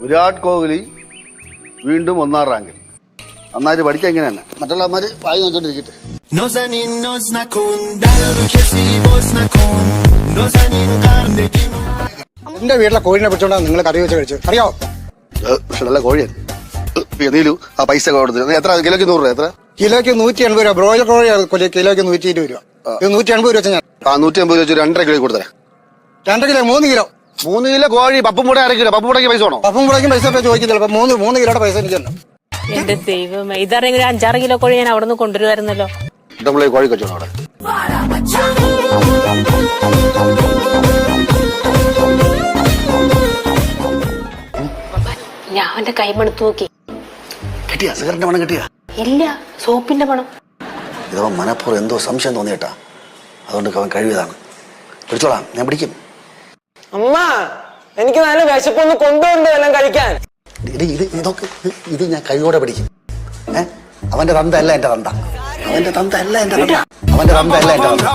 വിരാട് കോഹ്ലി വീണ്ടും 1ാം റാങ്കിൽ. നന്നായിട്ട് പഠിക്കാൻ എങ്ങനെയാണ് മറ്റുള്ള അമ്മമാര് വായി നോക്കിക്കൊണ്ടിരിക്കട്ടെ. എന്റെ വീട്ടിലെ കോഴിനെ പിടിച്ചോണ്ടാണ് നിങ്ങൾ കറി വെച്ച് കഴിച്ചു അറിയാവോ? നല്ല കോഴിയാണ്. നീലു ആ പൈസ കൊടുത്തു. എത്ര കിലോക്ക് 100 രൂപ? എത്ര കിലോയ്ക്ക് 180 രൂപ. ബ്രോയിലർ കോഴി കിലോയ്ക്ക് 120 രൂപ. ഇത് 180 രൂപ വെച്ചാൽ ഞാൻ 150 രൂപ വെച്ച് 2.5 കിലോ കൊടുത്തേ. 2 കിലോ 3 കിലോ 3 കിലോ കോഴി. പപ്പും കൂടെ അരക്കിലോ. പപ്പും കൂടെ പൈസ വേണോ? പപ്പും കൂടെയും പൈസ ചോദിക്കുന്നില്ല. 3 കിലോയുടെ പൈസ എനിക്കല്ലോ. എന്റെ ദൈവമേ, ഇതറിയെങ്കിൽ 5-6 കിലോ കോഴി ഞാൻ അവിടെ നിന്ന് കൊണ്ടുവരുമായിരുന്നല്ലോ. നമ്മളെ കോഴി കച്ചവടം അവിടെ. ഞാൻ അവന്റെ കൈമെടുത്ത് നോക്കി. കിട്ടിയാ? സിഗരറ്റിന്റെ പണം കിട്ടിയാ? ഇല്ല, സോപ്പിന്റെ പണം. ഇതവൻ മനപ്പൂർവ്വം എന്തോ സംശയം തോന്നിയേട്ടാ. അതുകൊണ്ട് അവൻ കഴിവിയതാണ്. പിടിച്ചോളാം, ഞാൻ പിടിക്കും. അമ്മ, എനിക്ക് നല്ല വിശപ്പൊന്ന് കൊണ്ടുപോണ്ട് എല്ലാം കഴിക്കാൻ. ഇത് ഞാൻ കഴിവോടെ പിടിക്കും. അവന്റെ തന്ത അല്ല എന്റെ തന്ത. അവന്റെ തന്ത അല്ല എന്റെ തന്ത. അവന്റെ തന്ത അല്ല എന്റെ തന്ത.